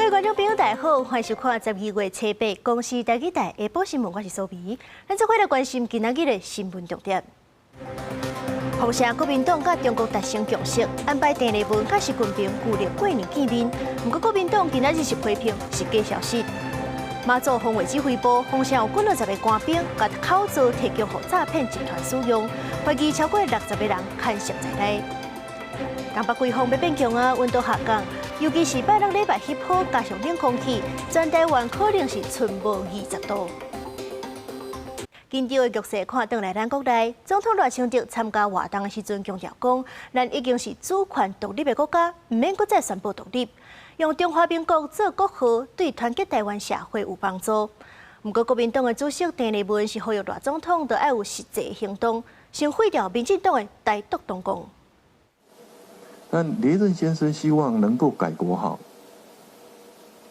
位观众朋友，大家好，欢迎收看12月7日公视台语台下晡新闻，我是苏眉。咱这回来关心今仔日的新闻重点。红城国民党甲中国达成共识，安排郑丽文甲习近平旧历过年见面。不过国民党今仔日是批评是假消息。马祖防卫指挥部红城有几60个官兵，甲口罩提供予诈骗集团使用，怀疑超过60个人牵涉在内。江北季风要变强啊，温度下降，尤其是拜六礼拜翕好，加上冷空气，全台湾可能是春无20度。今朝的局势看转来，咱国内总统赖清德参加活动的时阵强调讲，咱已经是主权独立的国家，唔免搁再宣布独立，用中华民国做国号，对团结台湾社会有帮助。不过国民党的主席郑丽文是呼吁赖总统要有实际行动，先废掉民进党的台独动工。但连任先生希望能够改国号，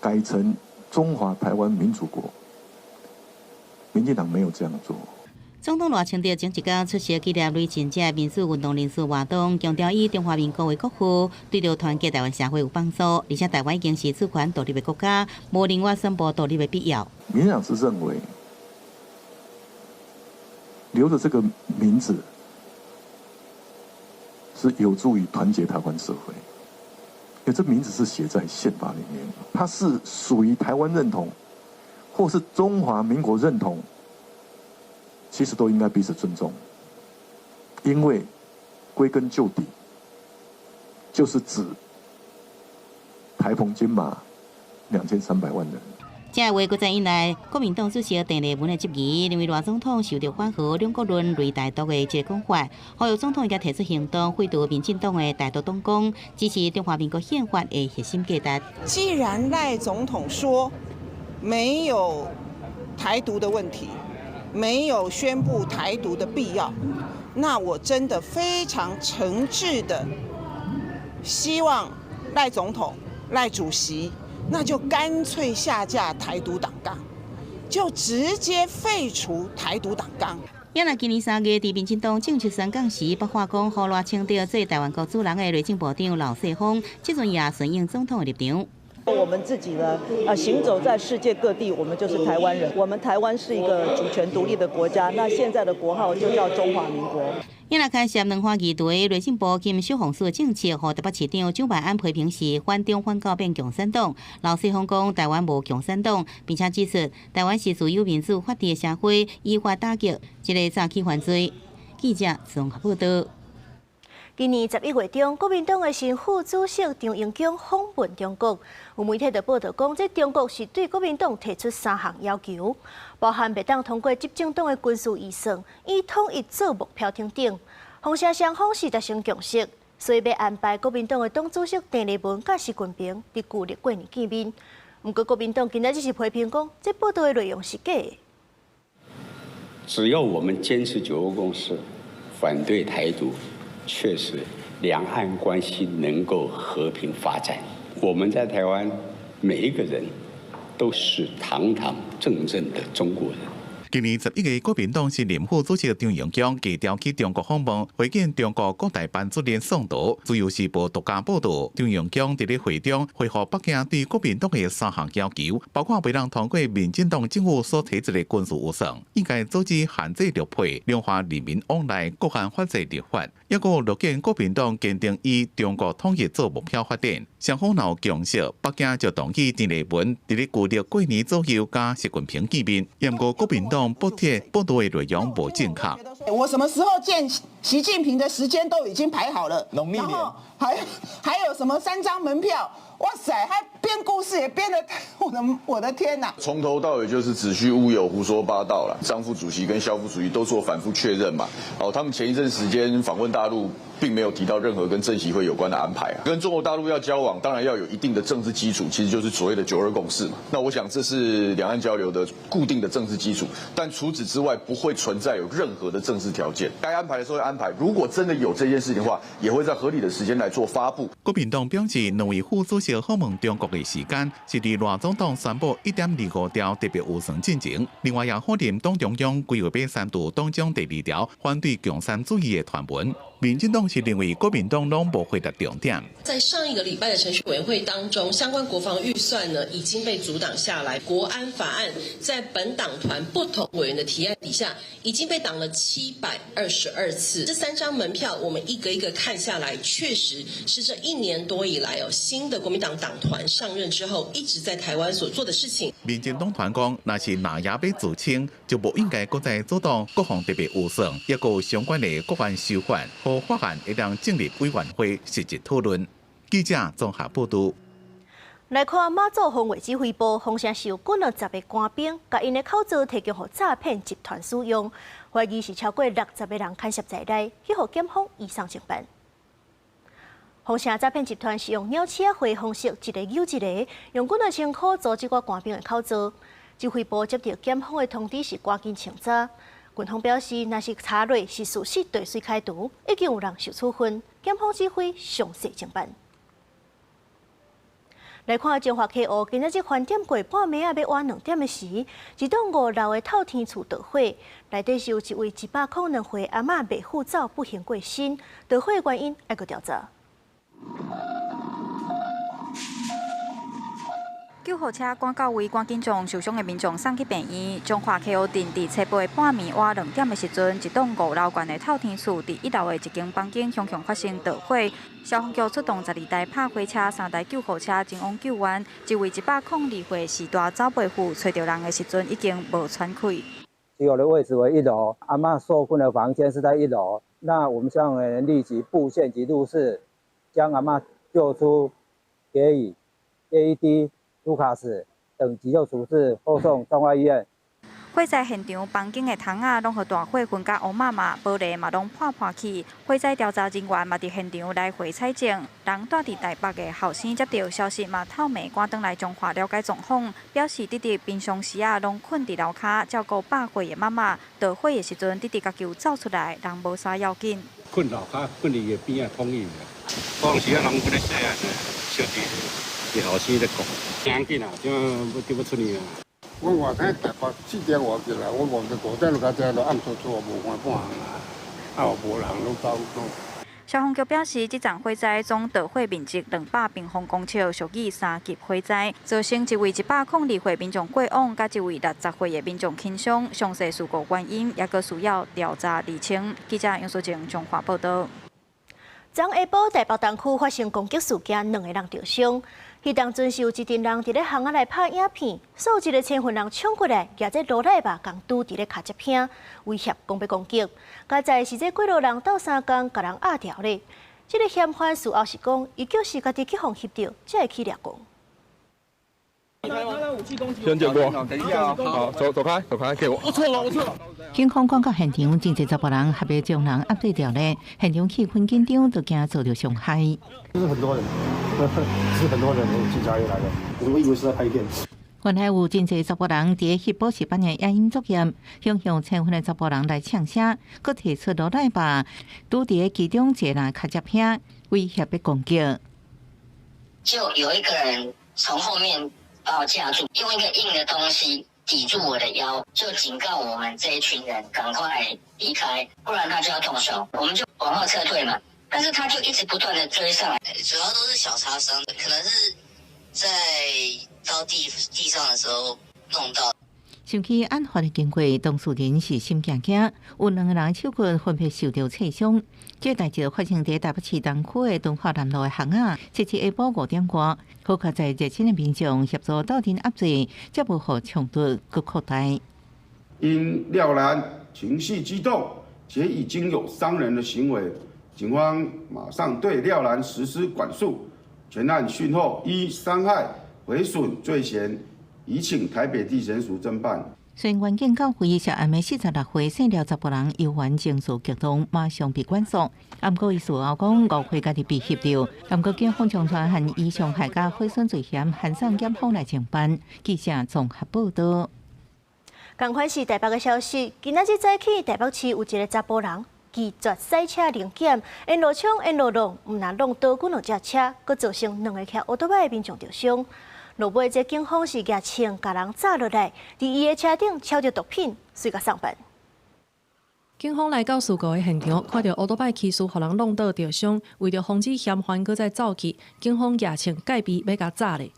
改成中华台湾民主国。民进党没有这样做。总统赖清德前一天出席纪念累进者民主运动人士活动，强调以中华民国为国号，对着团结台湾社会有帮助，而且台湾已经是主权独立的国家，无另外宣布独立的必要。民进党是认为留着这个名字是有助于团结台湾社会，因为这名字是写在宪法里面，它是属于台湾认同，或是中华民国认同，其实都应该彼此尊重，因为归根究底，就是指台澎金马2300万人。这话搁再引来国民党主席郑丽文的质疑，认为赖总统受到反核两国论类台独的一个讲法，呼吁总统应该提出行动，废除民进党的台独动工，支持中华民国宪法的核心价值。既然赖总统说没有台独的问题，没有宣布台独的必要，那我真的非常诚挚的希望赖总统、赖主席，那就干脆下架台独党纲，就直接废除台独党纲。因为今年3月，伫民进党正式宣讲时，北话讲呼赖清德做台湾国主人的内政部长老世峰，这阵也顺应总统的立场。我们自己呢，行走在世界各地，我们就是台湾人。我们台湾是一个主权独立的国家，那现在的国号就叫中华民国。因来开涉两化议题，内政部兼小红书政策和台北市长蒋万安批评是反中反告变共产党。老世峰讲台湾无共产党，并且指出台湾是自由民主法治的社会，依法打击这个诈欺犯罪。记者综合报道。今年11月中，国民党的新副主席张英江访问中国，有媒体就报道讲，这中国是对国民党提出3项要求，包含袂当通过执政党的军事预算，以统一做目标等等。红城双方是达成共识，所以要安排国民党的党主席郑丽文甲习近平伫旧历过年见面。不过国民党今仔日是批评讲，这报道的内容是假的。只要我们坚持9二共识，反对台独，确实，两岸关系能够和平发展。我们在台湾每一个人都是堂堂正正的中国人。今年11月，国民党新任副主席张英江低调去中国访问，会见中国各大班主任宋涛。自由时报独家报道，张英江伫咧会中回复北京对国民党的3项要求，包括未让通过民进党政府所提出的军事预算，应该组织限制绿配，量化人民往来各项法制立法，抑个乐见国民党坚定以中国统一做目标发展。双方若有共识，北京就同意郑丽文伫咧旧历过年左右甲习近平见面。不过国民党报道的内容无正确。我什么时候见习近平的时间都已经排好了，农历年，然后还有什么3张门票？哇塞，他编故事也编得，我的天哪！从头到尾就是子虚乌有、胡说八道了。张副主席跟肖副主席都做反复确认嘛。他们前一阵时间访问大陆，并没有提到任何跟政协会有关的安排啊。跟中国大陆要交往，当然要有一定的政治基础，其实就是所谓的9二共识嘛。那我想这是两岸交流的固定的政治基础，但除此之外不会存在有任何的政治条件。该安排的时候要安排，如果真的有这件事情的话，也会在合理的时间来做发布。国民党表示，两位副主席访问中国的时间是伫赖总统宣布1.25条特别预算进程。另外，也否认党中央规划要删除党章第2条反对共产主义的传闻。民进党是认为国民党拢无回答重点。在上一个礼拜的程序委员会当中，相关国防预算呢已经被阻挡下来。国安法案在本党团不同委员的提案底下，已经被挡了722次。这3张门票，我们一个一个看下来，确实是这1年多以来新的国民党党团上任之后，一直在台湾所做的事情。民进党团讲，若是拿亚要自清，就无应该搁再阻挡国防特别预算，也有相关的国安修法和法案会让政治委员会实质讨论。记者综合报道。来看马祖防卫指挥部，风声是有几10个官兵，甲因的口罩提供予诈骗集团使用，怀疑是超过60个人牵涉在内，去予检方移送侦办。风声诈骗集团是用鸟车会方式，一个揪一个，用几千块租这个官兵的口罩。指挥部接到检方的通知是赶紧清查。军方表示，若是查落是事实，地水开除，已经有人受处分，检方指挥详细侦办。来看中华客户，今仔日饭店过半暝要晚2点的时，一栋5楼的透天厝着火，内底是有一位102岁阿嬷未护照不幸过身，着火的原因还阁调查。救护车赶到位，赶紧将受伤的民众送去病院。中华客户镇伫初八半暝晚2点的时阵，一栋5楼高的透天厝伫1楼的一间房间熊熊发生着火。消防局出动12台拍火车、3台救护车前往救援。一位102岁时大走背妇找到人的时阵已经无喘气。只有的位置为1楼，阿嬷受困的房间是在1楼。那我们消防员立即布线及入室，将阿嬷救出，给予 AED。卢卡斯等急救处置，后送彰化医院。火灾现场房间的窗仔拢互大火熏甲乌麻麻，玻璃嘛拢破破去。火灾调查人员嘛伫现场来回采证。人住伫台北的后生接到消息嘛透暝赶转来中华了解状况，表示弟弟平常时拢困伫楼骹照顾100岁的妈妈。着火的时阵，弟弟家己走出来，人无啥要紧。困楼骹，困伫个边仔通影。当时啊，人不咧说啊，小弟。是后生在讲，惊紧啊，怎要出去啊？我外天台北4点外过来，我5点就到这，就暗搓搓无看半行啊，无人拢走。消防局表示，这场火灾总着火面积200平方公尺，属于3级火灾，造成一位102岁民众过往，甲一位60岁的民众轻伤。详细事故原因也阁需要调查厘清。记者杨淑静中华报道。昨下晡，台北东区发生攻击事件，2个人受伤。迄当阵是有一群人伫咧巷仔内拍影片，数一个千份人冲过来，举这罗赖吧，共拄伫咧卡接片，威胁讲要攻击。加在是这几路人斗相共，甲人压掉咧。这个嫌犯事后是讲，伊就是家己去互翕到，才会去掠讲。先借过，好，走开，给我。我错了。警方赶到现场，真侪10人合力将人压制掉咧，现场气氛紧张，都惊遭到伤害。是很多人，警察也来了，我以为是在拍片。原来有真侪10人伫翕保持班的夜饮作业，向千份的10人来呛声，佮提出罗赖吧，拄伫其中一人卡接片，威胁要攻击。就有一个人从后面把我架住，用一个硬的东西抵住我的腰，就警告我们这一群人赶快离开，不然他就要动手。我们就往后撤退嘛，但是他就一直不断的追上来，主要都是小擦伤，可能是在到地上的时候弄到。想起案发的经过，当事人是心惊惊，有2个人手骨分别受到刺伤。这代志发生在台北市东区的敦化南路的巷仔，17下晡5点多，好在在热心的民众协助斗阵压制，才无互冲突搁扩大。因廖兰情绪激动且已经有伤人的行为，警方马上对廖兰实施管束，全案讯后依伤害、毁损罪嫌，移请台北地检署侦办。虽然原警告回涉案的46岁姓廖10人有完情绪激动，马上被管束。不过伊事后讲误会家己被翕到，不过警方将传含以伤害加毁损罪嫌函送检方来侦办。记者综合报道。同款是台北的消息，今仔日早起台北市有一个查甫人拒绝赛车零检，沿路冲沿路弄，毋但弄倒几2只车，佫造成2个骑奥多麦的民众受伤。落尾，这警方是举枪，把人砸落来，伫伊的车顶敲着毒品，随甲送办。警方来到事故的现场，看到乌多摆骑士互人弄倒着伤，为着防止嫌犯搁再走去，警方夜穿戒备要甲炸咧。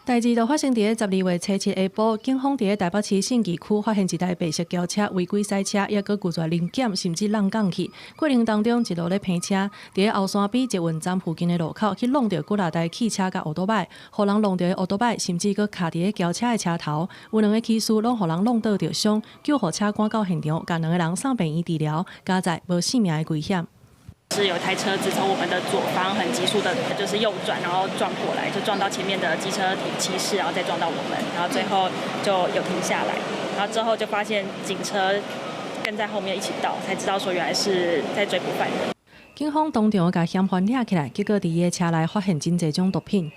代志就发生伫12月7日下晡，警方伫台北市信义区发现一台白色轿车违规驶车，也搁拒绝临检，甚至浪港去。过程当中，一路咧偏车，伫后山边捷运站附近的路口去弄着几大台汽车甲乌多摆，互人弄着的乌多摆，甚至搁卡伫咧轿车的车头。有2个骑士拢互人弄倒着伤，救护车赶到现场，甲2个人送病院治疗，加在无性命的危险。是有一台车子从我们的左方很急速的，就是右转，然后撞过来，就撞到前面的机车骑士，然后再撞到我们，然后最后就有停下来，然后之后就发现警车跟在后面一起到，才知道说原来是在追捕犯人。警方当场把嫌犯抓起来，结果伫伊的车内发现真侪种毒品。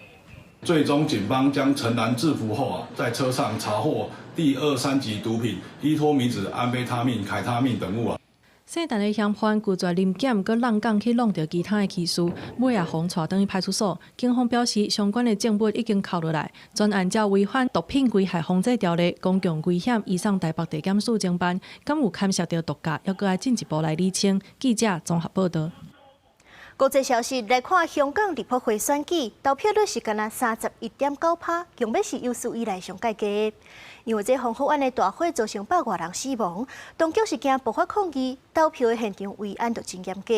最终，警方将陈男制服后在车上查获第2、3级毒品依托米酯、安非他命、凯他命等物。姓陈的嫌犯拒绝临检，搁浪港去弄着其他的骑士，尾也互带转去派出所。警方表示，相关的证物已经扣落来，专按照违反毒品危害防治条例、公共危险移送台北地检署侦办。敢有牵涉到毒驾，要搁来进一步来厘清。记者综合报道。国际消息来看，香港立法会选举投票率是干那31.9%，强要是有史以来上介低。因为这防火案的大火造成100多人死亡，当局是惊爆发抗议，投票的现场维安就真严格。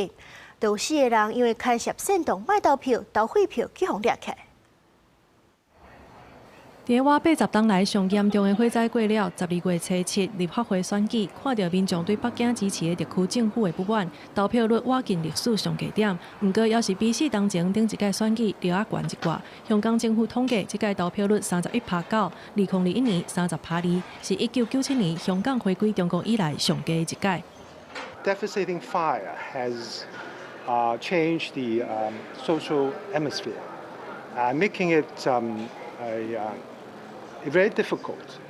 有4个人因为牵涉煽动卖投票、投废票去互掠起来。伫我80当来上严重的火灾过了，12月7日立法会选举，看到民众对北京支持的特区政府的不满，投票率挖进历史上低点。不过，要是比4当前顶一届选举就要悬一挂。香港政府统计，这届投票率31.9%，2021年30.2%，是1997年香港回归中国以来上低一届。Devastating fire has changed the social atmosphere, making it a very difficult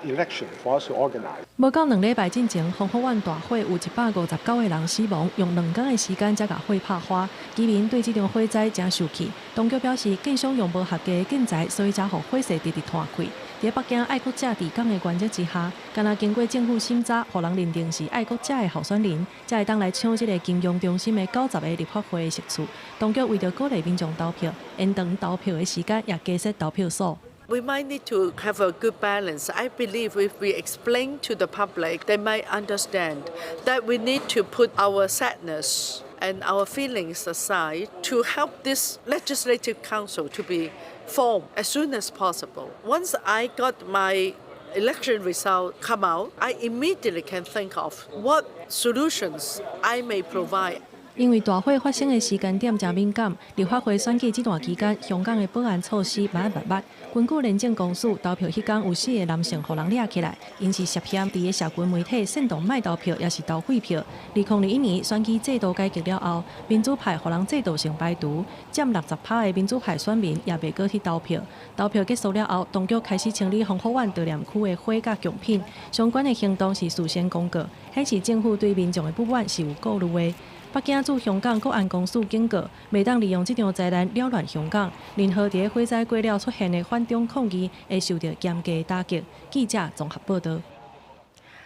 election for us to organize. 无到2礼拜之前，防火湾大火有159个人死亡，用2天的时间才把火拍花。居民对这场火灾真生气，当局表示，警方用无合格的建材，所以才让火势直直摊开。在北京爱国者治港的原则之下，敢若经过政府审查，让人认定是爱国者的候选人，才会当来抢这个金融中心的90个立法会的席次。当局为着鼓励民众投票，延长投票的时间，也加设投票所。We might need to have a good balance. I believe if we explain to the public, they might understand that we need to put our sadness and our feelings aside to help this legislative council to be formed as soon as possible. Once I got my election result come out, I immediately can think of what solutions I may provide. 因为大火发生的时间点真敏感，立法会选举这段期间，香港的保安措施密密。根据廉政公署，投票迄天有4个男性互人掠起来，因是涉嫌伫个社群媒体煽动卖投票，也是投废票。2021年选举制度改革了后，民主派互人制度性排除，占60%的民主派选民也袂过去投票。投票结束了后，当局开始清理防火湾悼念区的火甲贡品，相关的行动是事先公告，显示政府对民众的不满是有顾虑的。北京驻香港国安公署警告，袂当利用这场灾难扰乱香港。任何伫火灾过了出现的反中抗议，会受到严格的打击。记者综合报道。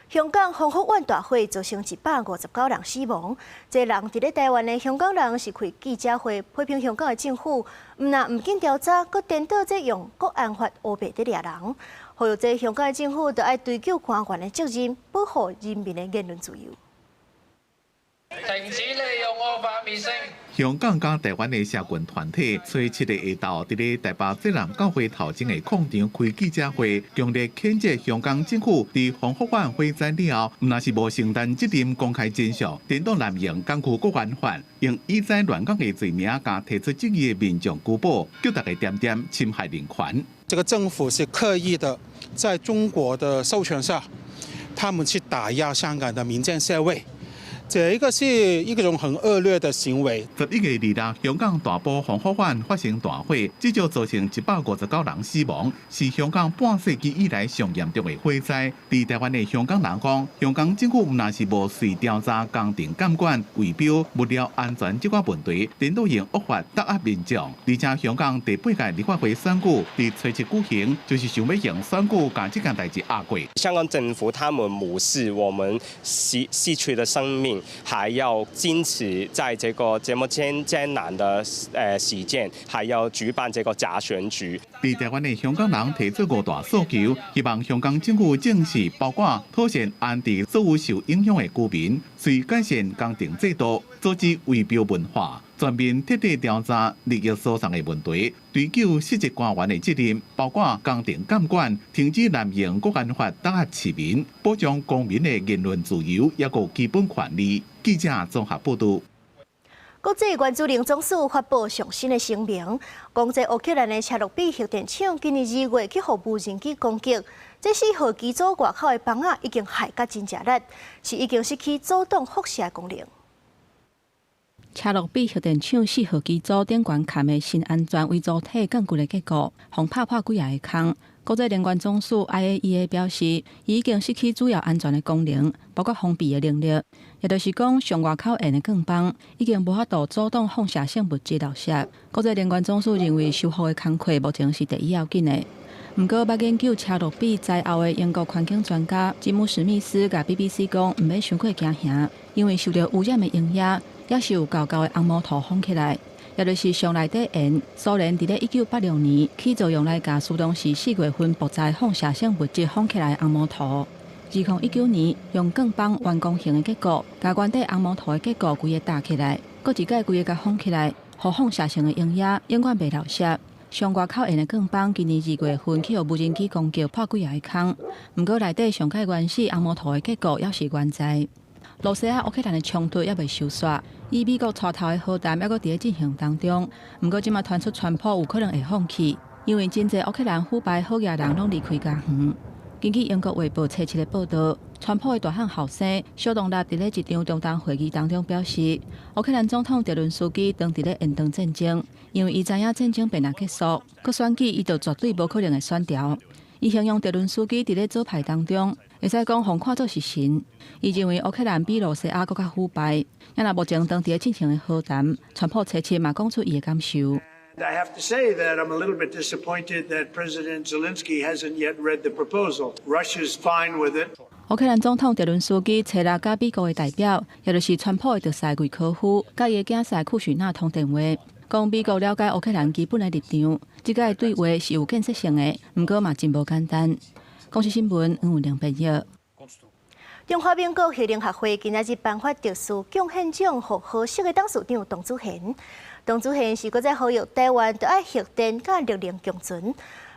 香港防火湾大火造成159人死亡。这人伫咧台湾的香港人是开记者会批评香港的政府，唔紧调查，佮颠倒在用国安法乌白伫掠人。呼吁这香港的政府就要追究官员的责任，保护人民的言论自由。停止利用惡法滅聲。香港甲台灣的社群團體初7日下晝佇咧台北節人教會頭前的廣場開記者會，強烈譴責香港政府佇防火灣火災了後，毋但是無承擔責任公開真相，顛倒濫用港區國安法，用以災亂港的罪名，甲提出質疑的民眾舉報，叫大家點點侵害人權。這個政府是刻意的，在中國的授權下，他們去打壓香港的民間社會。这一个是一种很恶劣的行为。11月2日，香港大埔防火湾发生大火，至少造成159人死亡，是香港半世纪以来上严重的火灾。在台湾的香港人讲，香港政府若是无随调查工程监管、围标、物料安全这款问题，颠倒用恶法打压民众。而且香港第8届立法会选举在初7举行，就是想要用选举把这件代志压过。香港政府他们无视我们逝去的生命，还要坚持在这么艰难的时间，还要举办这个假选举。在台湾的香港人提出5大诉求，希望香港政府正视，包括妥善安置所有受影响的居民，随改善工程制度，阻止围标文化，全面彻底调查利益疏散的问题，追究失职官员的责任，包括工程监管、停止滥用国安法打压市民、保障公民的言论自由，也有基本权利。记者综合报道。国际原子能总署发布上新的声明，讲在乌克兰的切洛比核电厂今年2月去互无人机攻击，这4号机组外口的房仔已经害甲真正力，是已经失去阻挡辐射功能。切洛比核电厂4号机组电源坎的新安全伪造体降级的结果，互拍破几个坑。国际能源总署 IAEA 表示，已经失去主要安全的功能，包括封闭的能力，也就是讲上外口沿的钢棒已经无法度阻挡放射性物质漏射。国际能源总署认为修复的工课目前是第一要紧的。不过，捌研究切洛比灾后的英国环境专家吉姆史密斯甲 BBC 讲，唔免伤过惊吓，因为受到污染的影响，也是有厚厚的红毛土封起来。也就是上内底沿苏联伫咧1986年起作用来甲苏东市4月份爆炸放射性物质封起来的红毛土。2019年用钢棒完工型的结果，甲原底红毛土的结果规个搭起来，搁一届规个甲封起来，互放射性的影响永远袂漏射。上外口沿的钢棒今年2月份去互无人机攻击破几个坑，不过内底上界原始红毛土的结果也是原在。罗西亚乌克兰的冲突也未收煞，以美国带头的和谈还搁伫咧进行当中。不过，即马传出川普有可能会放弃，因为真侪乌克兰腐败好野人拢离开家园。根据英国卫报初7的报道，川普的大汉后生小动力伫咧一场中东会议当中表示，乌克兰总统泽伦斯基当伫咧延长战争，因为伊知影战争必然结束，搁选举伊就绝对无可能会选掉。伊形容泽伦斯基伫咧左派当中，会使讲互看作是神。伊认为乌克兰比罗西亚更加腐败。也若目前当伫咧进行的和谈，川普初7嘛讲出伊的感受。I have to say that I'm a little bit disappointed that President Zelensky hasn't yet read the proposal. Russia's fine with it. 乌克兰总统泽伦斯基找来甲美国的代表，也就是川普的特使维科夫，甲伊的囝婿库许纳通电话，讲美国了解乌克兰基本的立场，即个对话是有建设性的，不过嘛真无简单。公司新闻黄文亮编译。中华民国核能学会今仔日颁发特殊贡献奖予合适的董事长董子贤。董子贤是搁在呼吁台湾要爱核电甲绿能共存。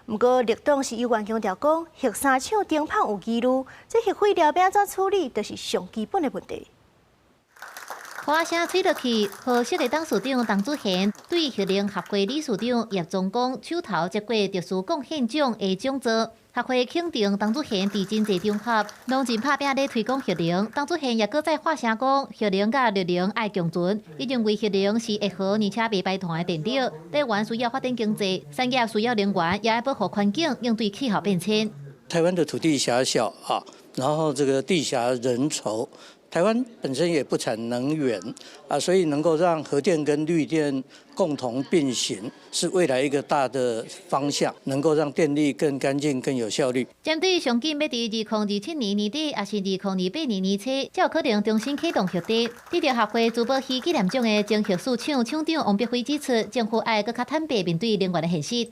不过，绿党是有关强调讲，核三厂停放有记录，这核废料要安怎处理，就是上基本的问题。话声吹落去，合适的董事长董子贤对核能学会理事长叶宗光手头接过特殊贡献奖的奖座。学会肯定董子贤伫真侪场合拢真拍拼咧推广核能。董子贤也搁再发声讲，核能甲绿能爱共存。伊认为核能是会好而且袂排碳的电力。台湾需要发展经济，产业需要能源，也要保护环境，应对气候变迁。台湾的土地狭小啊，然后这个地狭人稠。台湾本身也不产能源啊，所以能够让核电跟绿电共同并行，是未来一个大的方向，能够让电力更干净、更有效率。针对上紧要伫2027年年底，也是2028年年初，才有可能重新启动核电。得到学会珠宝系纪念奖的前核四厂厂长王碧辉指出，政府爱更加坦白面对能源的现实。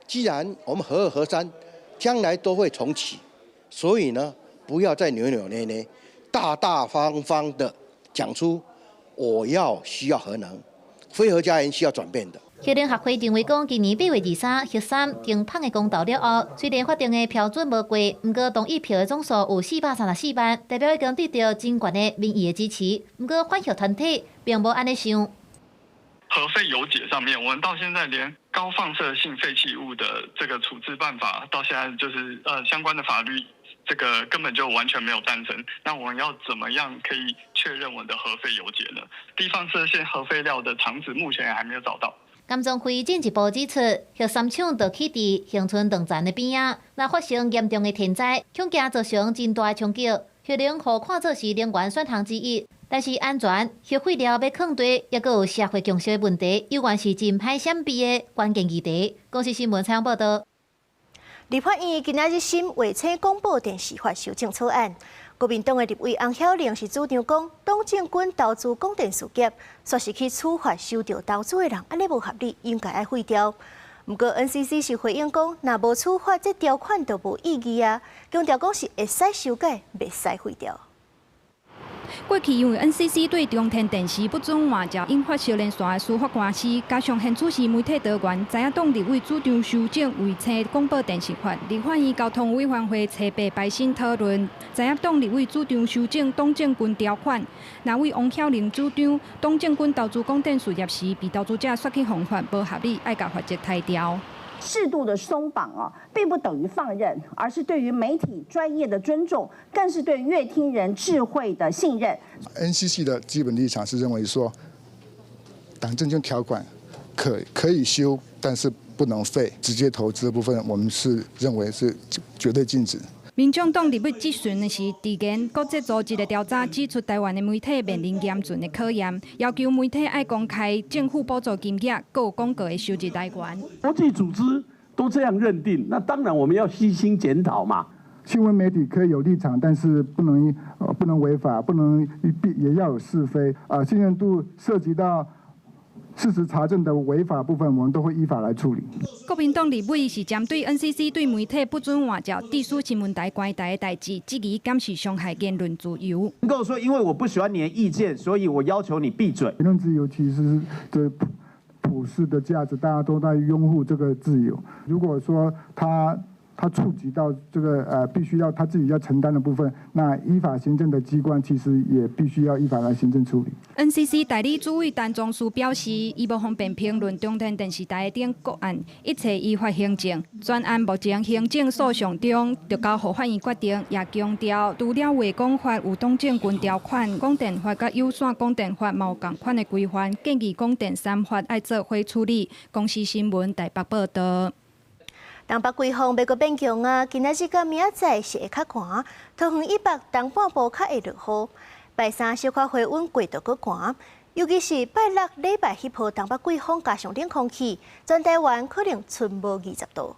既然我们核2、核3将来都会重启，所以呢，不要再扭扭捏捏。大大方方的讲出，我需要核能，非核家园需要转变的。核能学会认为讲，今年8月23核3停放的公投了后，虽然法定的标准无过，不过同意票的总数有434万，代表已经得到真悬的民意的支持。不过反核团体并无安尼想。核废有解上面，我们到现在连高放射性废弃物的这个处置办法，到现在就是相关的法律这个根本就完全没有诞生。那我们要怎么样可以确认我们的核废油解呢？地方设限核废料的厂址目前还没有找到。甘总会进一步指出，核三厂就起伫恒春动站的边仔，若发生严重的天灾，恐惊造成真大的冲击。核能可看作是能源选项之一，但是安全、核废料要抗地，也佫有社会共识的问题，有关是真歹闪避的关键议题。公司新闻采访报道。立法院今仔日审卫星广播电视法修正草案。国民党的立委洪巧玲是主张讲，党政军投资广电事业，说是去处罚收到投资的人，安尼无合理，应该爱废掉。不过 NCC 是回应讲，若无处罚，这条款就无意义啊。强调讲是会使修改，袂使废掉。过去因为 NCC 对中天电视不准换照引发少年线的司法官司，加上现处是媒体导员，知影党立委主张修正卫星广播电视法，立法院交通委员会初八排审讨论，知影党立委主张修正党政军条款，那位洪巧玲主张党政军投资广电事业时，被投资者说起方法无合理，爱甲法则抬掉。适度的松绑并不等于放任，而是对于媒体专业的尊重，更是对乐听人智慧的信任。NCC 的基本立场是认为说，党政军条款可以修，但是不能废。直接投资的部分，我们是认为是绝对禁止。民众党立委质询的是，地缘国际组织的调查指出，台湾的媒体面临严峻的考验，要求媒体爱公开政府补助金额，各有广告的收集来源。国际组织都这样认定，那当然我们要细心检讨嘛。新闻媒体可以有立场，但是不能违法，也要有是非。信任度涉及到事实查证的违法部分，我们都会依法来处理。国民党立委是针对 NCC 对媒体不准换照、隶属新闻台、关台的代志，质疑敢是伤害言论自由。能够说，因为我不喜欢你的意见，所以我要求你闭嘴。言论自由其实对普世的价值，大家都在拥护这个自由。如果说他触及到这个必须要他自己要承担的部分，那依法行政的机关其实也必须要依法来行政处理。NCC 代理主委陈宗书表示，伊无方便评论中天电视台等个案，一切依法行政。专案目前行政诉讼中，就交予法院决定，也强调除了话讲法有党政军条款，广电法甲有线广电法嘛有同款的规范，建议广电三法爱做伙处理。公司新闻台北报道。东北季风要阁变强啊！今仔日甲明仔载是会较寒，桃园以北东半部较会落雨。拜三小可回温，过就阁寒，尤其是拜六礼拜迄波东北季风加上冷空气，全台湾可能剩无20度。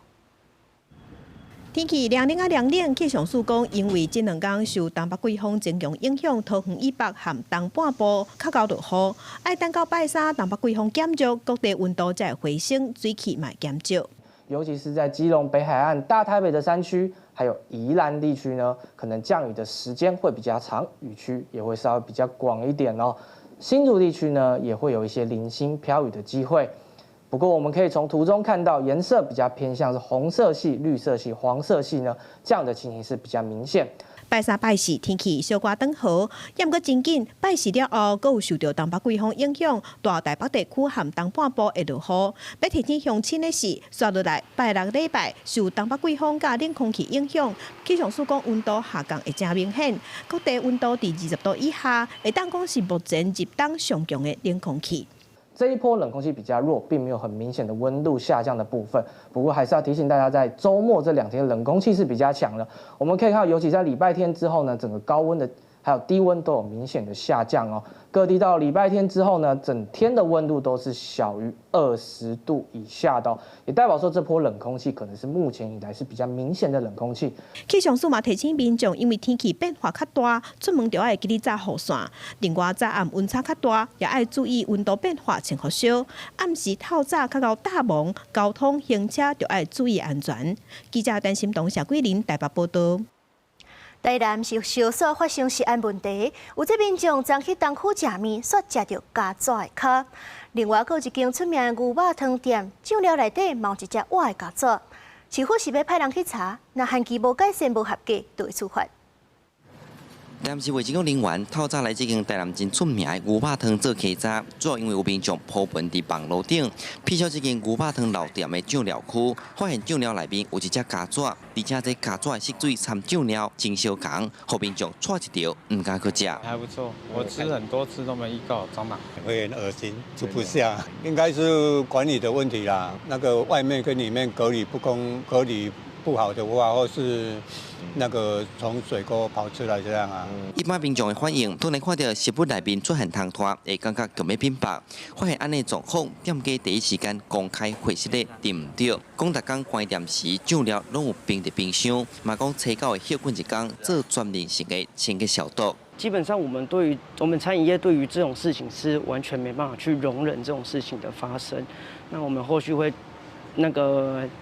天气凉冷啊凉冷，气象署讲，因为这2天受东北季风增强影响，桃园以北含东半部较高落雨，爱等到拜三东北季风减弱，各地温度才会回升，水汽嘛减少。尤其是在基隆北海岸、大台北的山区，还有宜兰地区呢，可能降雨的时间会比较长，雨区也会稍微比较广一点哦。新竹地区呢，也会有一些零星飘雨的机会。不过我们可以从图中看到，颜色比较偏向是红色系、绿色系、黄色系呢，这样的情形是比较明显。拜三拜四天气小可转好，也毋过真紧。拜四了后，阁有受到东北季风影响，大台北地区含东半部会落雨。要提醒乡亲的是，刷落来拜六礼拜受东北季风甲冷空气影响，气象署讲温度下降会真明显，各地温度伫20度以下，会当讲是目前入冬上强的冷空气。这一波冷空气比较弱，并没有很明显的温度下降的部分。不过还是要提醒大家，在周末这2天冷空气是比较强的。我们可以看到，尤其在礼拜天之后呢，整个高温的还有低温都有明显的下降哦。各地到礼拜天之后呢，整天的温度都是小于20度以下的哦，也代表说这波冷空气可能是目前以来是比较明显的冷空气。气象署嘛提醒民众，因为天气变化较大，出门就要记得扎雨伞。另外，早暗温差较大，也要注意温度变化穿雨小。暗时透早较到大蒙，交通行车就要注意安全。记者陈心东、谢桂林台北报道。台南是小所发生食安问题，有这民众昨去东区食面，煞食到家蛇的脚。另外，还有一间出名的牛肉汤店，酱料内底冒一只活的家蛇。市府是要派人去查，若限期无改善、无合格，就会处罚。但是卫生局人员透早来这间台南真出名的牛肉汤做起早，主要因为有民众普遍伫网络顶批销这间牛肉汤老店的酱料区，发现酱料内面有一只咖爪，而且这咖爪的色水掺酱料真相同，互民众错一条唔敢去食。还不错，我吃很多次都没遇到蟑螂，会很恶心，吃不下，应该是管理的问题啦。那个外面跟里面隔离不好的话，或是那个从水沟跑出来这样啊。一般民众的反应，突然看到食物内面出现汤团，会感觉强要变白。发现安尼状况，店家第一时间公开会实的对唔对？讲逐工关店时酱料拢有冰伫冰箱，嘛讲初九的休困一天做全面性的清洁消毒。基本上，我们餐饮业对于这种事情是完全没办法去容忍这种事情的发生。那我们后续会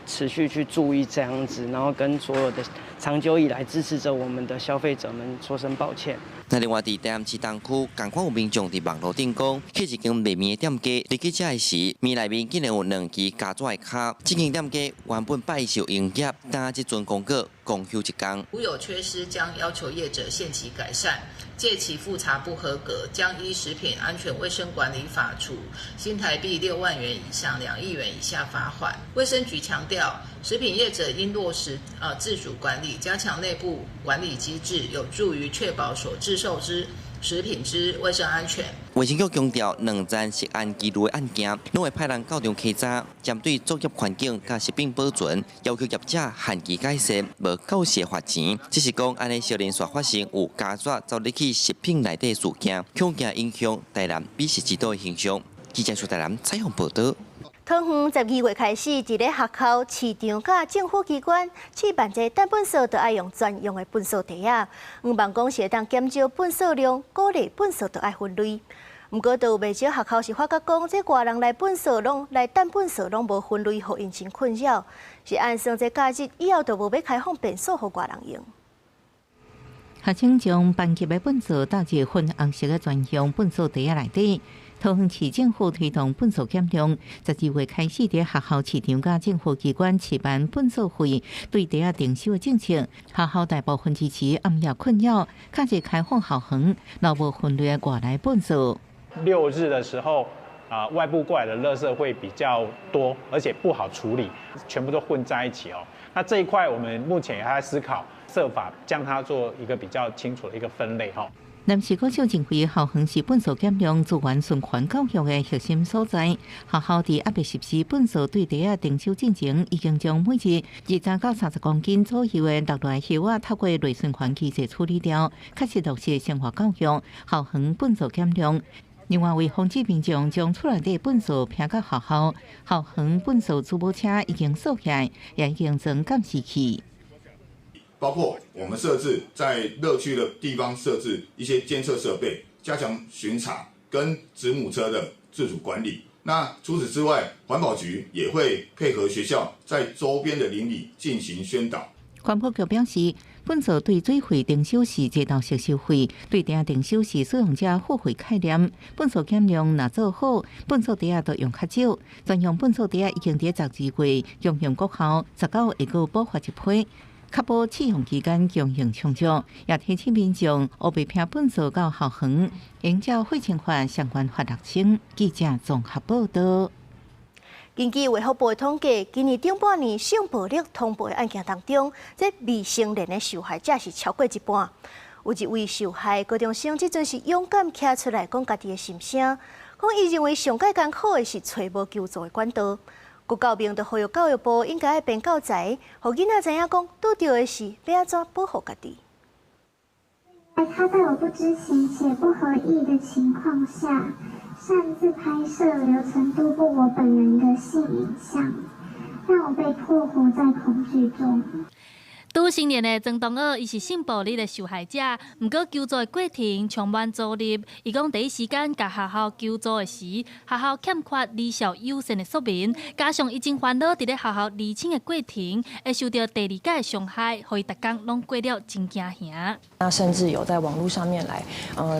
持续去注意这样子，然后跟所有的长久以来支持着我们的消费者们说声抱歉。那另外，伫台南市东区，同款有民众伫网络顶讲，去一间卖面的店家，入去食的时，面内面竟然有2支加纸的卡。这间店家原本拜受营业，但这阵公告公休一天。如有缺失，将要求业者限期改善；借其复查不合格，将依食品安全卫生管理法处新台币6万元以上2亿元以下罚款。卫生局强调，食品业者应落实自主管理，加强内部管理机制，有助于确保所制售之食品之卫生安全。卫生局强调，2件食安记录的案件，拢会派人到场稽查，针对作业环境甲食品保存，要求业者限期改善，无够时罚钱。只是讲安尼小连续发生有加纸走入去食品内底事件，恐惊影响台南美食之都的形象。记者苏台南采访报道。汤圆12月开始，伫咧学校、市场甲政府机关试办这单本数，都爱用专用的本数袋啊。希望讲是会当减少本数量，鼓励本数都爱分类。不过，都有袂少学校是发觉讲，这外人来单本数拢无分类，互因真困扰。是按算这假日以后，就无要开放变数互外人用。学生将班级的本数倒入粉红色的专用本数袋内底。桃园市政府推动本数减量，12月开始伫学校、市场甲政府机关试办本数费对袋仔定收的政策。学校大部分支持暗夜困扰，较是开放校园，若无分类的外来本数。6日的时候，外部过来的垃圾会比较多，而且不好处理，全部都混在一起哦。那这一块我们目前也还在思考，设法将它做一个比较清楚的一个分类哈。南市国小认为校园是本数减量资源循环教育的核心所在。学校伫暗暝10时本数对袋仔定收进程，已经将每日20到30公斤左右的落来叶仔透过内循环机制处理掉，确实落实生活教育。校园本数减量。另外，为防止民众将厝内底本数偏到学校，校园本数珠宝车已经锁起来，也已经装监视器。包括我们设置在乐区的地方设置一些监测设备，加强巡查跟子母车的自主管理。那除此之外，环保局也会配合学校在周边的邻里进行宣导。环保局表示，本数对水费定收是街道式收费，对袋定收是使用者付费概念。本数减量若做好，本数袋都用较少。专用本数袋已经伫12月用向国校，19会阁补发一批。确保试用期间供应充足，也提醒民众务必拼本数到校园，应照会情法相关法律清。记者综合报道。根据卫福部的统计，今年顶半年性暴力通报的案件当中，这未成年的受害者是超过一半。有一位受害高中生，即阵是勇敢站出来讲家己的心声，讲伊认为上界艰苦的是找无求助的管道。国教明就呼吁教育部应该编教材，让囡仔知影讲拄到的事要安怎保护家己。他在我不知情且不合意的情况下，擅自拍摄刘成都过我本人的性影像，让我被迫活在恐惧中。拄成年的曾东二，伊是性暴力的受害者，不过求助的过程充满阻力。伊讲第一时间甲学校求助的时，学校欠缺理小友善的说明，加上伊真烦恼伫咧学校厘清的过程，会受到第二界的伤害，互伊逐工拢过了真惊吓。那甚至有在网络上面来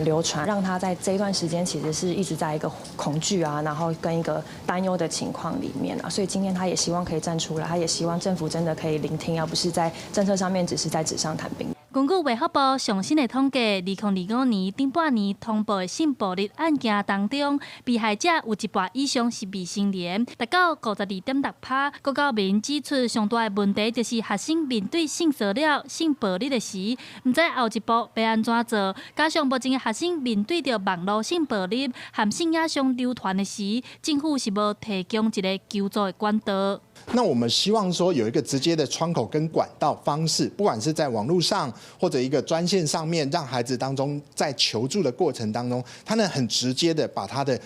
流传，让他在这一段时间其实是一直在一个恐惧啊，然后跟一个担忧的情况里面啊。所以今天他也希望可以站出来，他也希望政府真的可以聆听，而不是在政策上面只是在纸上谈兵。根据卫福部上新的统计，2025年顶半年通报的性暴力案件当中，被害者有一半以上是未成年，达到52.6%。国教民指出，上大的问题就是学生面对性骚扰、性暴力的时，唔知后一步要安怎做。加上目前的学生面对着网络性暴力和性影像流传的时，政府是无提供一个求助的管道。那我们希望说有一个直接的窗口跟管道方式，不管是在网络上或者一个专线上面，让孩子当中在求助的过程当中，他能很直接的把他的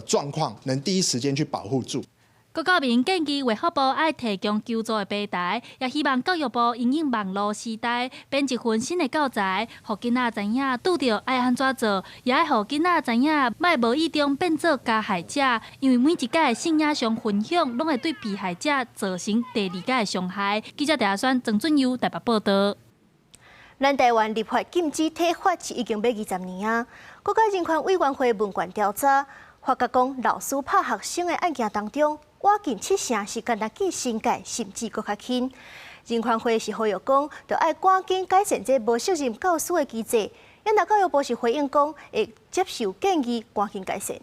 状况能第一时间去保护住。国教民建议卫福部爱提供求助的平台，也希望教育部因应网络时代，编一份新的教材，让囡仔知影拄着爱安怎做，也爱让囡仔知影莫无意中变做加害者，因为每一届的性影像分享，拢会对被害者造成第二届的伤害。记者陈选曾俊佑台北报道。咱台湾立法禁止体罚是已经要20年啊。国家人权委员会问卷调查，发觉讲老师拍学生的案件当中，挖近70%是干那记新界，甚至搁较轻。人权会是呼吁讲，着爱赶紧改善这无责任教师的机制。因那教育部是回应讲，会接受建议，赶紧改善。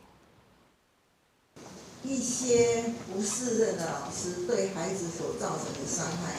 一些不适任的老师对孩子所造成的伤害，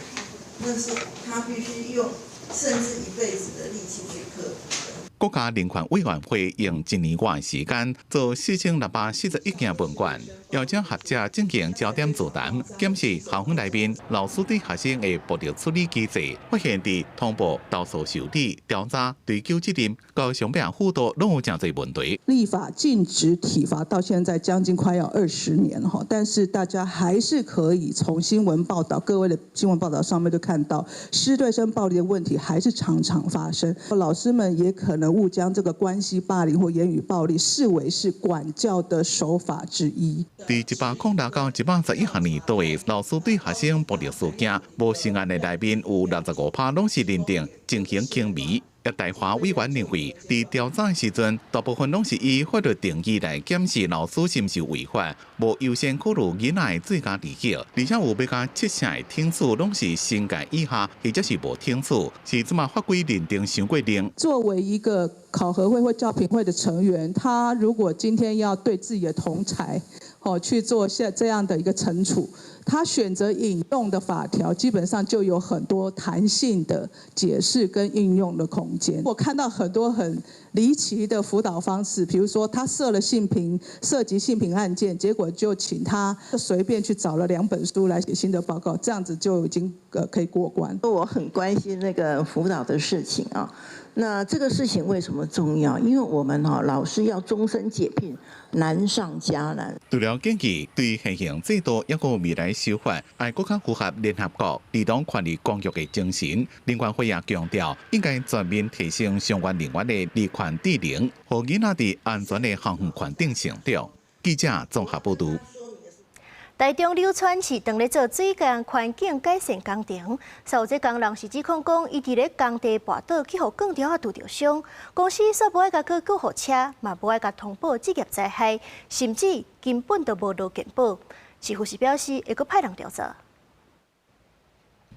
那是他必须用甚至一辈子的力气去克服的。国家人权委员会用1年多的时间做4641件问卷，邀请学者进行焦点座谈，检视校园内面老师对学生的暴力处理机制，发现伫通报、投诉受理、调查、追究责任、高伤病辅导拢有真侪问题。立法禁止体罚到现在将近快要20年哈，但是大家还是可以从新闻报道、各位的新闻报道上面就看到，师对生暴力的问题还是常常发生。老师们也可能误将这个关系霸凌或言语暴力视为是管教的手法之一。伫106到111学年度的老师对学生暴力事件，无成案的内面有65%拢是认定情形轻微。台华委员认为，伫调查时阵，大部分拢是以法律定义来检视老师是毋是违法，无优先考虑囡仔的最佳利益，而且有要甲7成的听数拢是新界以下，或者是无听数，是即马法规认定伤过重。作为一个考核会或教评会的成员，他如果今天要对自己的同侪去做这样的一个惩处，他选择引用的法条基本上就有很多弹性的解释跟应用的空间。我看到很多很离奇的辅导方式，比如说他涉及性平案件，结果就请他随便去找了2本书来写新的报告，这样子就已经可以过关。我很关心那个辅导的事情啊。那这个事情为什么重要？因为我们老师要终身解聘，难上加难。除了建议对现行制度抑个未来修法，爱国家符合联合国儿童权利公约的精神。人权会也强调，应该全面提升相关人员的利权智能，让囡仔伫安全的校园环境成长。记者综合报道。台中柳川市当咧做水间环境改善工程，受这工人是指控讲，伊伫咧工地跋倒去互钢条拄着伤，公司煞无爱甲去救护车，嘛无爱甲通报职业灾害，甚至根本都无落健保。市府是表示会阁派人调查。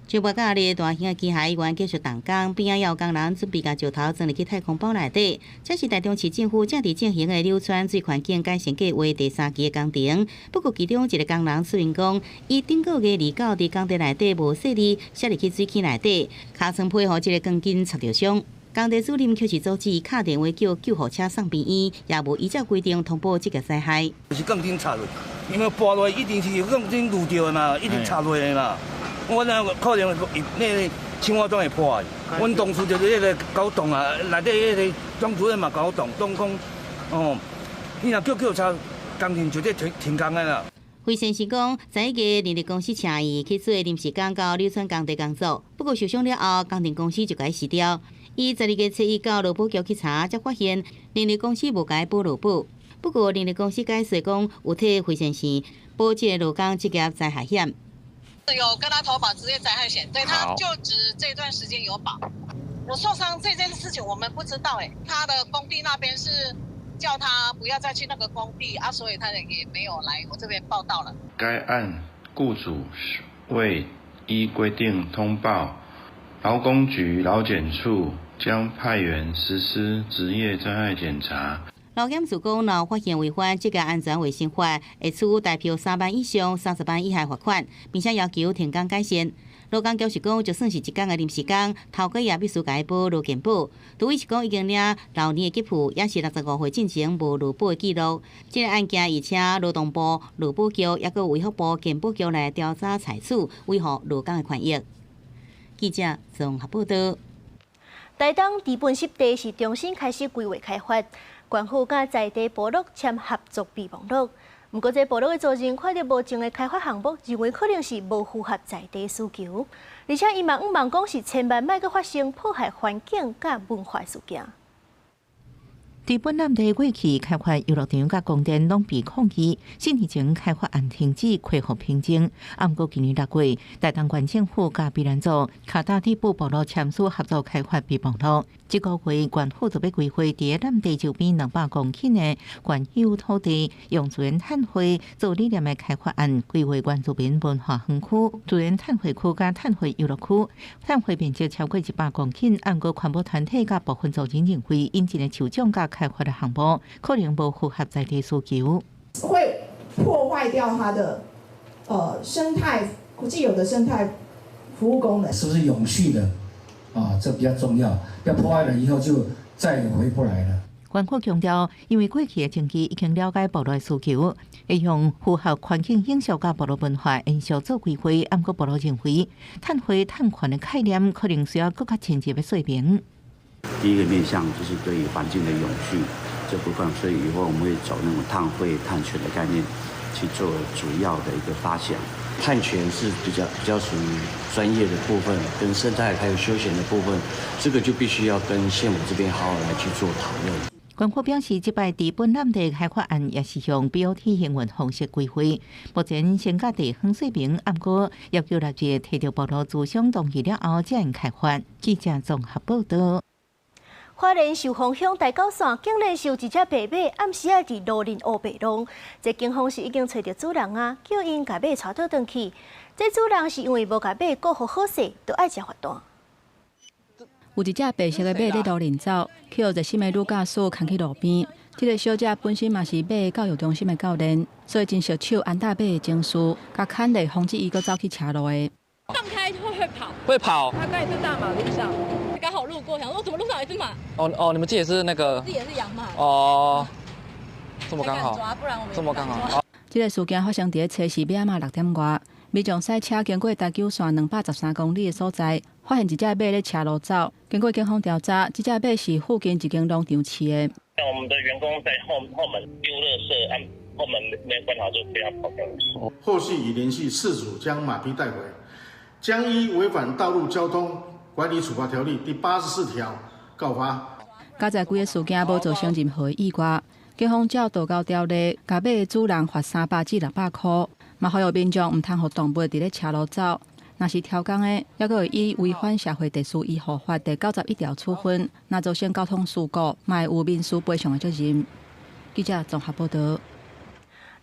就报价咧，大型的机械员继续动工，边仔也有工人准备甲石头装入去太空包内底。这是台中市政府正伫进行的柳川水环境改善计划第3期的工程。不过，其中一个工人虽然讲，伊顶个月29伫工地内底无细哩，摔入去水坑内底，尻川配合一个钢筋插着伤。工地主任却是阻止敲电话叫救护车送病院，也无依照规定通报职业灾害。就是钢筋插落，因为拨落一定是钢筋撸掉的嘛，一定插落的嘛。我那可能那个青蛙洞会破的。阮当初就是迄个搞洞啊，内底迄个庄主任嘛搞洞，讲你若叫救护车，工程就得停工的啦。回先是讲，前一个人力公司请伊去做临时工到柳川工地工作，不过受伤了后，工程公司就甲伊辞掉。伊12月7日到劳保局去查，才发现人力公司无甲伊补劳保。不过人力公司解释讲，有替回先生保这个劳工职业灾害险。有跟他投保职业灾害险，对他就职这段时间有保。我受伤这件事情我们不知道他的工地那边是叫他不要再去那个工地啊，所以他也没有来我这边报到了。该案雇主未依规定通报劳工局劳检处将派员实施职业灾害检查。劳检署讲，若发现违反职业安全卫生法，会处代票3万以上30万以下罚款，并且要求停工改善。劳工局是讲，就算是一天的临时工，头家也必须甲伊补劳健保。除非是讲已经领老年的给付，也是65岁进前无劳保的记录。这个案件，而且劳动部、劳保局也佮卫福部健保局来调查采取，维护劳工的权益。记者综合报道。台东治本湿地是重新开始规划开发，县府甲在地部落签合作备忘录。不过，这部落的族人看到目前的开发项目，认为可能是无符合在地需求，而且伊嘛毋望讲是千万莫阁发生破坏环境甲文化事件。伫本南地过去开发游乐场甲供电拢被抗议，4年前开发案停止恢复平静。不过今年6月，台东县政府甲避难组卡大地部部落签署合作开发备忘录。这个月，县府就要规划伫南地周边200公顷的原有土地，用资源碳汇做理念的开发案，规划原住民文化园区、资源碳汇区甲碳汇游乐区，碳汇面积超过100公頃。不过环保团体甲部分族人认为，因真的抽奖甲开发的项目可能无符合在地需求，会破坏掉它的生态既有的生态服务功能，是不是永续的啊？这比较重要，要破坏了以后就再也回不来了。县府强调，因为过去的前期已经了解部落的需求，会用符合环境因素甲部落文化因素做规划。不过部落认为，碳汇碳权的概念可能需要更加深入的说明。第一个面向就是对于环境的永续这部分，所以以后我们会走那种碳汇碳权的概念去做主要的一个发想。碳权是比较属于专业的部分，跟生态还有休闲的部分，这个就必须要跟县府这边好好来去做讨论。县府表示，这摆伫本南地开发案也是用 BOT 营运方式规划，目前先甲地方说明，不过要求立即摕到部落资商同意了后才能开发。记者综合报道。花莲寿丰乡大高线竟然有一只白马暗时伫路林乌白浪，这警方是已经找到主人啊，叫因甲马带倒转去。这主人是因为无甲马顾好好势，就爱食罚单。有一只白色的马在路林走，去有热心的女驾驶扛去路边。这个小姐本身嘛是马教育中心的教练，所以真熟手安大马的情绪，甲牵勒防止伊搁走去斜路的。放开会跑。会跑。他刚才在大马路上。刚好路过，想说怎么路上有一只马？哦，你们这也是那个？这也是养马。哦，这么刚好。不然我们这么刚好。这个事件发生伫初四晚6点外，民众赛车经过台九线213公里的所在，发现一只马在斜路走。经过警方调查，这只马是附近一间农场饲的。我们的员工在后门丢垃圾，按后门没关好就被他跑掉了。后续已联系事主将马匹带回，将依违反道路交通管理处罚条例第84条告发。加在规个事件无造成任何意外，警方照道交条例，甲马的主人罚300至600块，嘛呼吁民众唔通互动物伫咧斜路走。若是超工的，也佫会以违反社会特殊医护法第91条处分。若造成交通事故，嘛会有民事赔偿的责任。记者综合报道。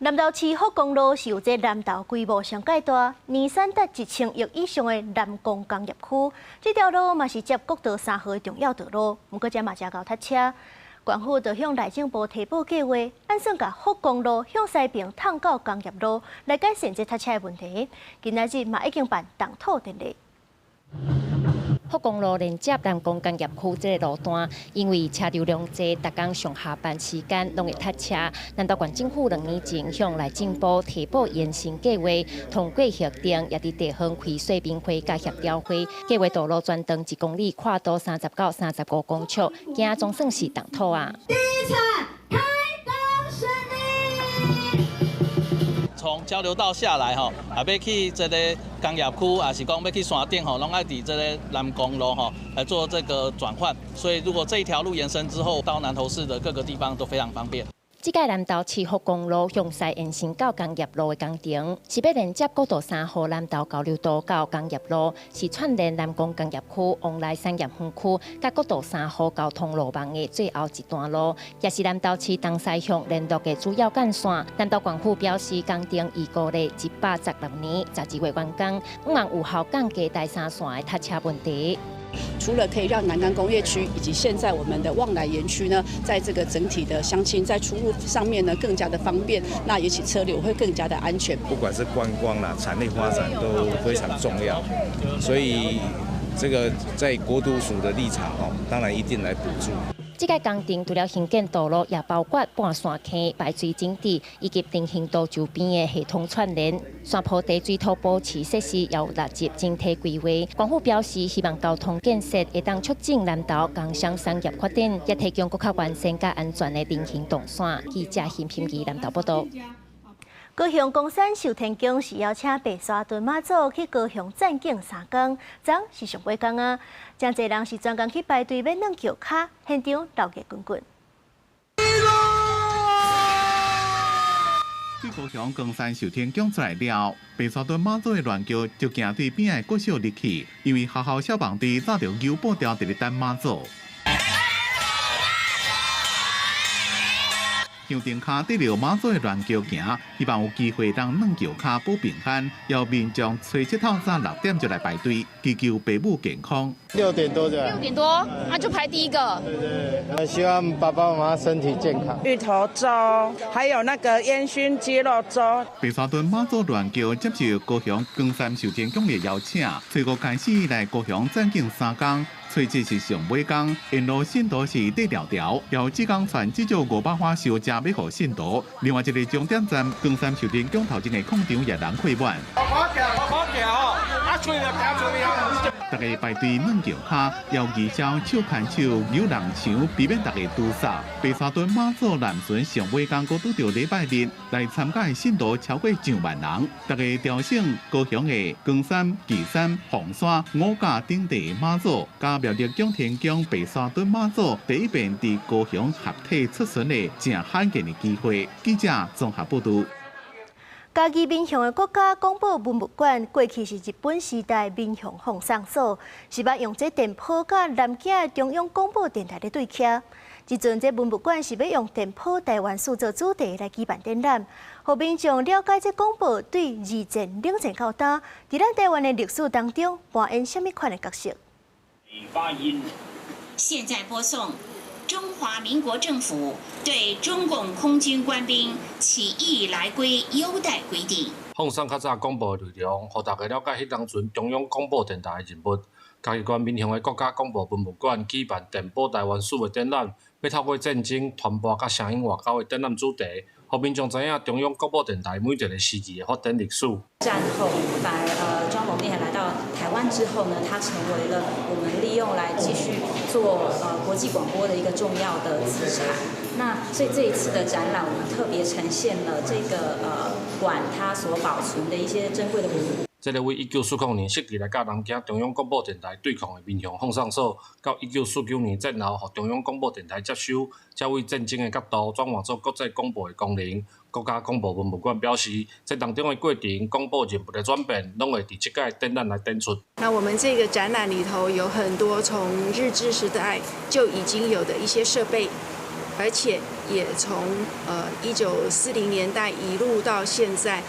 南投市福公路是有这南投规模上介大、年产达1000亿以上的南工工业区。这条路嘛是接国道3号的重要道路，不过这嘛真够塞车。县府就向内政部提报计划，按算甲福公路向西边探到工业路来改善这塞车的问题。今仔日嘛已经办动土典礼。福公路连接南工工业区这个路段，因为车流量多，逐工上下班时间拢会塞车。南投县政府2年前向内政部提报延伸计划，通过协定，也伫地方开说明会甲协调会。计划道路全长1公里，跨度30到35公尺，今仔总算是动土啊！第一场开工顺利。从交流道下来吼，啊要去这个工业区，啊是讲要去山顶吼，拢爱伫这个南公路吼来做这个转换。所以如果这一条路延伸之后，到南投市的各个地方都非常方便。这届南投市福公路向西延伸到工业路的工程，是要连接国道3号南投交流道到工业路，是串联南港工业区往来产业园区甲国道3号交通路网的最后一段路，也是南投市东西向联络的主要干线。南投县府表示，工程预估咧116年12月完工，不望有效降低第3线的塞车问题。除了可以让南港工业区以及现在我们的望来园区呢，在这个整体的乡亲在出入上面呢更加的方便，那也许车流会更加的安全。不管是观光啦、产业发展都非常重要，所以这个在国都署的立场当然一定来补助。这个工程除了兴建道路，也包括半线坑、排水整治以及定兴道周边的系统串联。山坡地水土保持设施也有纳入整体规划。县府表示，希望交通建设会当促进南投工商产业发展，也提供更较完善甲安全的人行动线。记者邢平仪南投报道。高雄公山寿天宫是邀请白沙屯妈祖去高雄站景3天，昨是上尾天啊！真侪人是专工去排队买软轎卡，现场闹热滚滚。对高雄公山寿天宫出来了，白沙屯妈祖的软轎就行对边的国小入去，因为学校小房弟早着牛步调伫咧等妈祖。乡顶卡得了妈祖的软轎行，希望有机会让软轎卡保平安。要民众初7透早6点就来排队，祈求父母健康。6点多的。6点多，那就排第一个。对，希望爸爸妈妈身体健康。芋头粥，还有那个烟熏鸡肉粥。白沙屯妈祖软轎接受高雄公山寿天宫的邀请，初5开始来高雄站景3天。初7是上尾工，沿路信徒是底条条，由志工传至少500花烧食要予信徒。另外一个终点站公山寿天宫头前的空场也人挤满。大家排队软轎卡，要二招手牵手，扭人墙，避免大家堵塞。白沙屯妈祖南巡上尾工，搁拄到礼拜日来参加的信徒超过1万人。大家调省高雄的关山、旗山、凤山、五甲等地妈祖，加苗栗宫天宫、白沙屯妈祖，第一遍伫高雄合体出巡的正罕见的机会。记者综合报道。嘉义民雄的国家广播文物馆，过去是日本时代民雄放送所，是要用这电波甲南京中央广播电台的对徛。即阵这文物馆是要用电波台湾数做主题来举办展览，互民众了解这广播对二战、冷战到今，伫咱台湾的历史当中扮演什么款的角色？发音。现在播送。中华民国政府对中共空军官兵起义来归优待规定。放送较早广播内容，互大家了解迄当阵中央广播电台的人物。嘉义县民雄的国家广播文物馆举办电波台湾史的展览，要透过战争、传播甲声音外交的展览主题，互民众知影中央广播电台每一个时期的发展历史。战后，反而中广电台来到台湾之后呢，它成为了我们利用来继续做国际广播的一个重要的资产。那所以这一次的展览，我们特别呈现了这个馆它所保存的一些珍贵的文物。这个为1949年设计来甲南京中央广播电台对抗的民雄放送所，到1949年战后，互中央广播电台接收，才为战争的角度转换做国际广播的功能。国家广播文物馆表示，这当中的过程、广播任务的转变，拢会伫这届展览来展出。那我们这个展览里头有很多从日治时代就已经有的一些设备。而且也从1940年代一路到现在，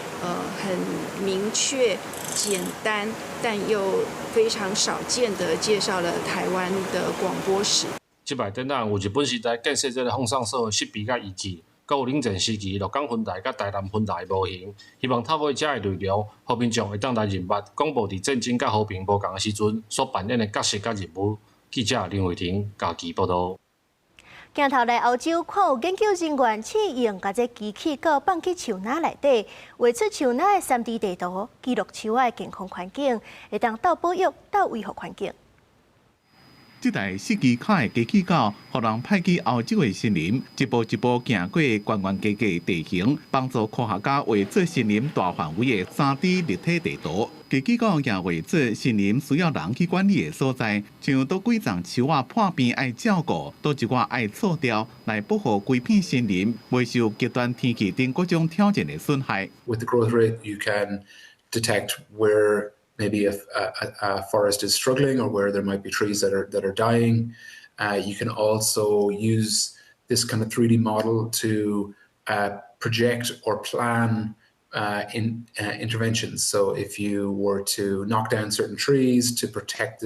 很明确、简单，但又非常少见的介绍了台湾的广播史。这摆展览有日本时代建设这个放送所的设备甲仪器，还有冷战时期鹿港分台甲台南分台的模型，希望透过这的内容，互民众会当来认捌广播伫战争甲和平无共的时阵所扮演的角色甲任务。记者林慧婷嘉义报道。镜头来欧洲看有研究人员试用把这机器到放去树林内底，画出树林的3D 地图，记录树仔的健康环境，会当倒保育、倒维护环境。这台4支卡的机器狗，互人派去欧洲的森林，一步一步行过悬悬低低地形，帮助科学家画出森林大范围的3D 立体地图。机器狗也画出森林需要人去管理的所在，像倒几丛树仔破边爱照顾，倒一寡爱错掉，来保护规片森林，袂受极端天气等各种挑战的损害。With the growth rate, you can detect where maybe a forest is struggling or where there might be trees that are dying. You can also use this kind of 3D model to project or plan interventions. So if you were to knock down certain trees to protect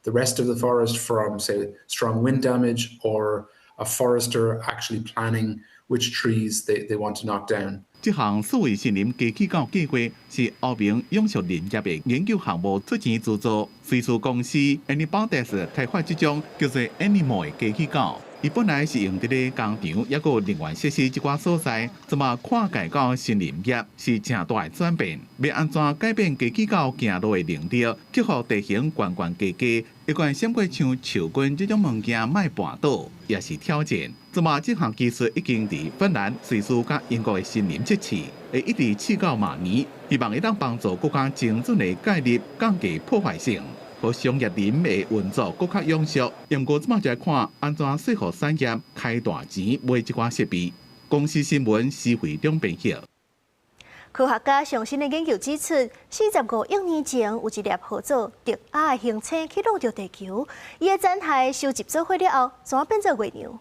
the rest of the forest from, say, strong wind damage, or a forester actually planning which trees they want to knock down. 这项数位森林机器狗计划是欧明永续林业的研究项目出钱资助，瑞士公司 Anybodex 开发这种叫做 Animal 的机器狗。伊本来是用伫咧工厂，也个能源设施这寡所在，怎么跨界到森林业是正大的转变。要安怎改变机器狗行路的能力，克服地形悬悬低低，一罐闪过像树根这种物件卖绊倒，也是挑战。怎么这项技术已经伫芬兰、瑞士甲英国的森林测试，会一直试到明年，希望会当帮助国家精准的介入，降低破坏性。和商业林的运作更较永续，不过即马就来看安怎说服产业开大钱买这款设备。公司新闻施惠两边晓。科学家上新的研究指出，45亿年前有一粒号做迪亚的行星去撞到地球，伊的残骸收集做伙了后，怎变做月亮？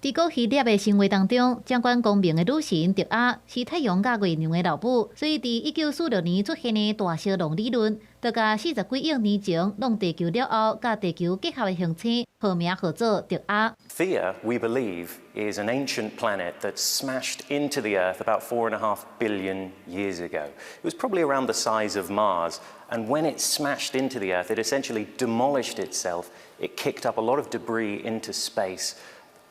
在古希腊的神话当中，掌管光明的女神迪亚是太阳甲月亮的老母，所以伫1946年出现的大小龙理论，就甲40几亿年前弄地球了后，甲地球结合的行星，号名号做迪亚。Theia, we believe, is an ancient planet that smashed into the Earth about 4.5 billion years ago. It was probably around the size of Mars, and when it smashed into the Earth, it essentially demolished itself. It kicked up a lot of debris into space,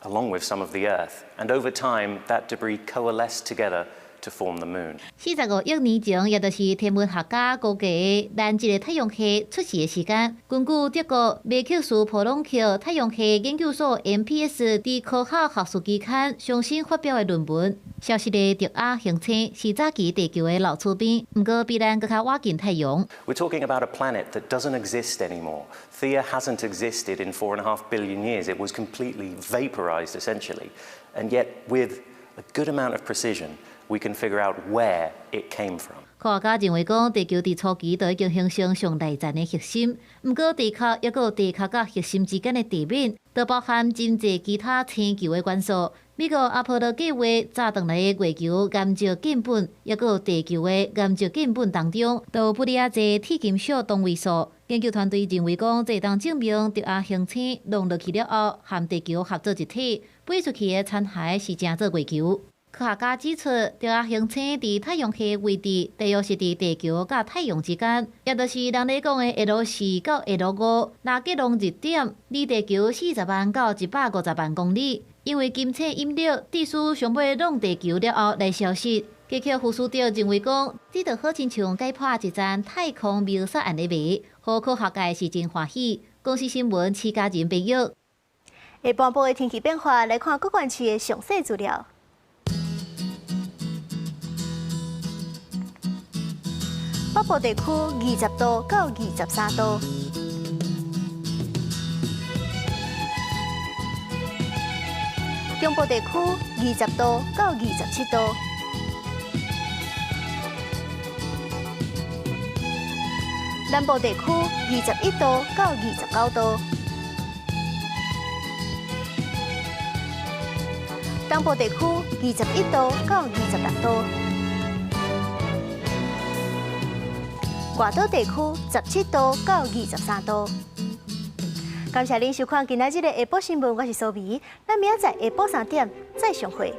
along with some of the Earth, and over time that debris coalesced together to form the moon. 45亿年前，也就是天文学家估计咱一个太阳系出世的时间。根据德国麦克斯普朗克太阳系研究所 MPS 伫科学学术期刊上新发表的论文，消息的迪亚行星是早期地球的老厝边，不过比咱更较靠近太阳。We're talking about a planet that doesn't exist anymore. Theia hasn't existed in 4.5 billion years. It was completely vaporized, essentially. And yet, with a good amount of precision, we can figure out where it came from. 科学家认为讲，地球伫初期就已经形成上内层的核心，不过地壳也有地壳甲核心之间的地面，都包含真侪其他星球的元素。美国阿波罗计划炸断来的月球岩石建本，也有地球的岩石建本当中，都不离啊侪铁金属同位素。研究团队认为讲，这当证明迪亚行星弄落去了后，和地球合作一体，飞出去的残骸是正做月球。科学家指出，迪亚行星伫太阳系位置，大约是伫地球甲太阳之间，也就是人咧讲的 L4到 L5，拉吉隆热点离地球40万到150万公里。因为金星引力地势上尾弄地球了后来消失。科学副署长认为讲，这就好亲像解破一盏太空迷杀案的谜，和科学界是真欢喜。公司新闻徐家人朋友。下半部的天气变化，来看各县市的详细资料。北部地区20度到23度，中部地区20度到27度，南部地区21度到29度，东部地区21度到26度。外岛地区17度到23度。感谢您收看今仔日的下晡新闻，我是苏眉，咱明仔载下晡3点再相会。